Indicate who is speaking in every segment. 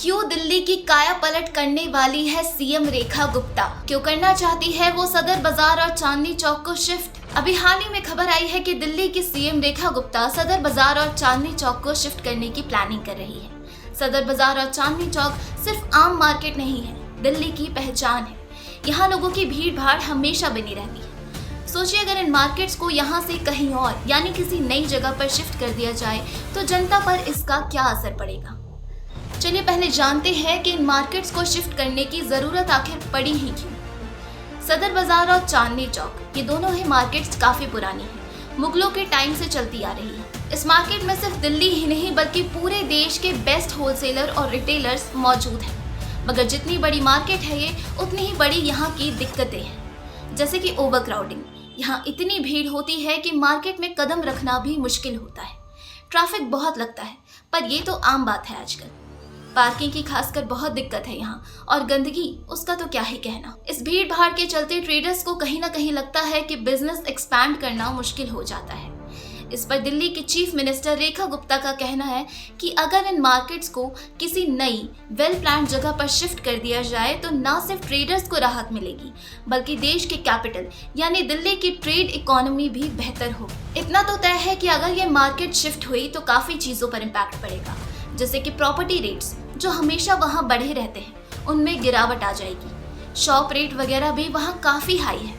Speaker 1: क्यों दिल्ली की काया पलट करने वाली है सीएम रेखा गुप्ता? क्यों करना चाहती है वो सदर बाजार और चांदनी चौक को शिफ्ट? अभी हाल ही में खबर आई है कि दिल्ली की सीएम रेखा गुप्ता सदर बाजार और चांदनी चौक को शिफ्ट करने की प्लानिंग कर रही है। सदर बाजार और चांदनी चौक सिर्फ आम मार्केट नहीं है, दिल्ली की पहचान है। यहाँ लोगों की भीड़ भाड़ हमेशा बनी रहती है। सोचिए अगर इन मार्केट्स को यहाँ से कहीं और यानी किसी नई जगह पर शिफ्ट कर दिया जाए तो जनता पर इसका क्या असर पड़ेगा। चलिए पहले जानते हैं कि इन मार्केट्स को शिफ्ट करने की जरूरत आखिर पड़ी ही क्यों। सदर बाजार और चांदनी चौक ये दोनों ही मार्केट्स काफी पुरानी हैं, मुगलों के टाइम से चलती आ रही है। इस मार्केट में सिर्फ दिल्ली ही नहीं बल्कि पूरे देश के बेस्ट होलसेलर और रिटेलर्स मौजूद हैं। मगर जितनी बड़ी मार्केट है ये उतनी ही बड़ी यहाँ की दिक्कतें हैं, जैसे कि ओवर क्राउडिंग। यहाँ इतनी भीड़ होती है कि मार्केट में कदम रखना भी मुश्किल होता है। ट्रैफिक बहुत लगता है, पर ये तो आम बात है आजकल। पार्किंग की खासकर बहुत दिक्कत है यहाँ, और गंदगी उसका तो क्या ही कहना। इस भीड़ भाड़ के चलते ट्रेडर्स को कहीं ना कहीं लगता है कि बिजनेस एक्सपैंड करना मुश्किल हो जाता है। इस पर दिल्ली की चीफ मिनिस्टर रेखा गुप्ता का कहना है कि अगर इन मार्केट्स को किसी नई वेल प्लान्ड जगह पर शिफ्ट कर दिया जाए तो न सिर्फ ट्रेडर्स को राहत मिलेगी बल्कि देश के कैपिटल यानी दिल्ली की ट्रेड इकोनॉमी भी बेहतर हो। इतना तो तय है कि अगर ये मार्केट शिफ्ट हुई तो काफी चीजों पर इम्पैक्ट पड़ेगा, जैसे कि प्रॉपर्टी रेट्स जो हमेशा वहाँ बढ़े रहते हैं उनमें गिरावट आ जाएगी। शॉप रेट वगैरह भी वहाँ काफी हाई है,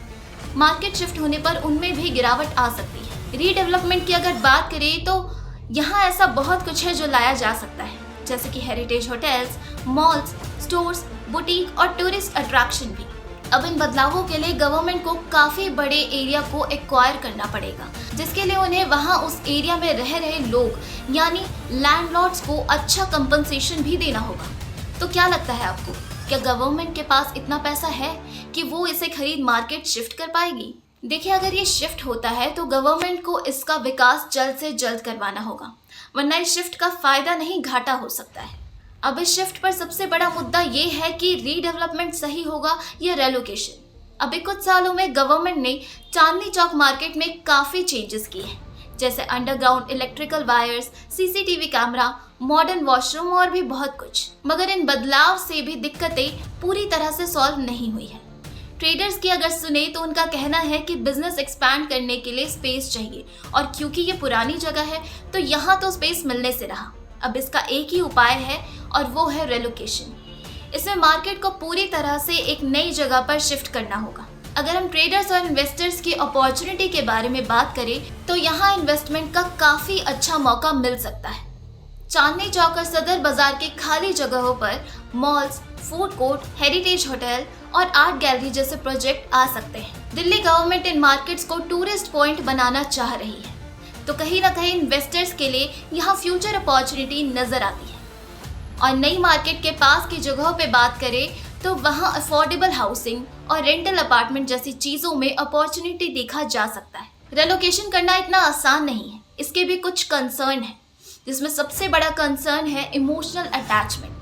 Speaker 1: मार्केट शिफ्ट होने पर उनमें भी गिरावट आ सकती है। रीडेवलपमेंट की अगर बात करें तो यहाँ ऐसा बहुत कुछ है जो लाया जा सकता है, जैसे कि heritage hotels, malls, stores, boutique और टूरिस्ट अट्रैक्शन भी। अब इन बदलावों के लिए गवर्नमेंट को काफी बड़े एरिया को एक्वायर करना पड़ेगा, जिसके लिए उन्हें वहां उस एरिया में रह रहे लोग यानी लैंडलॉर्ड्स को अच्छा कंपनसेशन भी देना होगा। तो क्या लगता है आपको, क्या गवर्नमेंट के पास इतना पैसा है कि वो इसे खरीद मार्केट शिफ्ट कर पाएगी? देखिए अगर ये शिफ्ट होता है तो गवर्नमेंट को इसका विकास जल्द से जल्द करवाना होगा, वरना इस शिफ्ट का फायदा नहीं घाटा हो सकता है। अब इस शिफ्ट पर सबसे बड़ा मुद्दा ये है कि रीडेवलपमेंट सही होगा या रेलोकेशन। अभी कुछ सालों में गवर्नमेंट ने चांदनी चौक मार्केट में काफी चेंजेस किए हैं, जैसे underground electrical wires, CCTV camera, modern washroom और भी बहुत कुछ। मगर इन बदलाव से भी दिक्कतें पूरी तरह से सॉल्व नहीं हुई है। ट्रेडर्स की अगर सुने तो उनका कहना है कि बिजनेस एक्सपैंड करने के लिए स्पेस चाहिए, और क्योंकि ये पुरानी जगह है तो यहाँ तो स्पेस मिलने से रहा। अब इसका एक ही उपाय है और वो है रेलोकेशन। इसमें मार्केट को पूरी तरह से एक नई जगह पर शिफ्ट करना होगा। अगर हम ट्रेडर्स और इन्वेस्टर्स की अपॉर्चुनिटी के बारे में बात करें तो यहाँ इन्वेस्टमेंट का काफी अच्छा मौका मिल सकता है। चांदनी चौक और सदर बाजार के खाली जगहों पर malls, food court, heritage hotel और आर्ट गैलरी जैसे प्रोजेक्ट आ सकते हैं। दिल्ली गवर्नमेंट इन मार्केट्स को टूरिस्ट पॉइंट बनाना चाह रही है, तो कहीं ना कहीं इन्वेस्टर्स के लिए यहाँ फ्यूचर अपॉर्चुनिटी नजर आती है। और नई मार्केट के पास की जगहों पे बात करें तो वहाँ अफोर्डेबल हाउसिंग और रेंटल अपार्टमेंट जैसी चीजों में अपॉर्चुनिटी देखा जा सकता है। रेलोकेशन करना इतना आसान नहीं है, इसके भी कुछ कंसर्न है, जिसमें सबसे बड़ा कंसर्न है इमोशनल अटैचमेंट।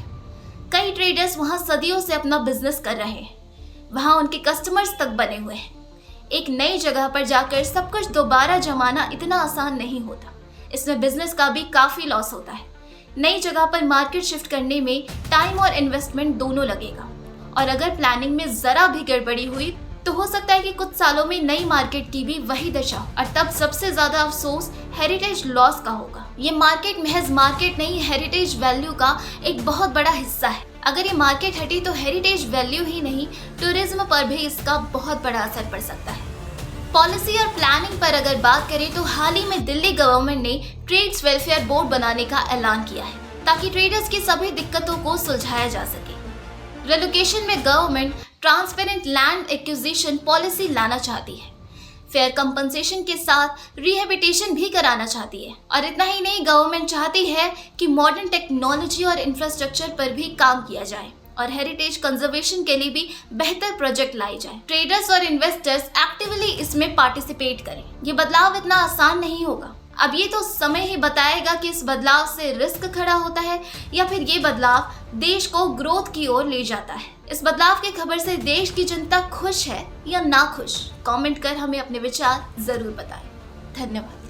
Speaker 1: कई ट्रेडर्स वहाँ सदियों से अपना बिजनेस कर रहे हैं, वहाँ उनके कस्टमर्स तक बने हुए हैं। एक नई जगह पर जाकर सब कुछ दोबारा जमाना इतना आसान नहीं होता, इसमें बिजनेस का भी काफी लॉस होता है। नई जगह पर मार्केट शिफ्ट करने में टाइम और इन्वेस्टमेंट दोनों लगेगा, और अगर प्लानिंग में जरा भी गड़बड़ी हुई तो हो सकता है कि कुछ सालों में नई मार्केट की भी वही दशा हो, और तब सबसे ज्यादा अफसोस हेरिटेज लॉस का होगा। ये मार्केट महज मार्केट नहीं, हेरिटेज वैल्यू का एक बहुत बड़ा हिस्सा है। अगर ये मार्केट हटी तो हेरिटेज वैल्यू ही नहीं, टूरिज्म पर भी इसका बहुत बड़ा असर पड़ सकता है। पॉलिसी और प्लानिंग पर अगर बात करें तो हाल ही में दिल्ली गवर्नमेंट ने ट्रेड्स वेलफेयर बोर्ड बनाने का ऐलान किया है, ताकि ट्रेडर्स की सभी दिक्कतों को सुलझाया जा सके। रेलोकेशन में government transparent land acquisition policy लाना चाहती है, फेयर कंपनसेशन के साथ रिहेबिटेशन भी कराना चाहती है। और इतना ही नहीं, गवर्नमेंट चाहती है कि मॉडर्न टेक्नोलॉजी और इंफ्रास्ट्रक्चर पर भी काम किया जाए और हेरिटेज कंजर्वेशन के लिए भी बेहतर प्रोजेक्ट लाई जाए। ट्रेडर्स और इन्वेस्टर्स एक्टिवली इसमें पार्टिसिपेट करें। ये बदलाव इतना आसान नहीं होगा। अब ये तो समय ही बताएगा कि इस बदलाव से रिस्क खड़ा होता है या फिर ये बदलाव देश को ग्रोथ की ओर ले जाता है। इस बदलाव की खबर से देश की जनता खुश है या ना खुश, कमेंट कर हमें अपने विचार जरूर बताएं। धन्यवाद।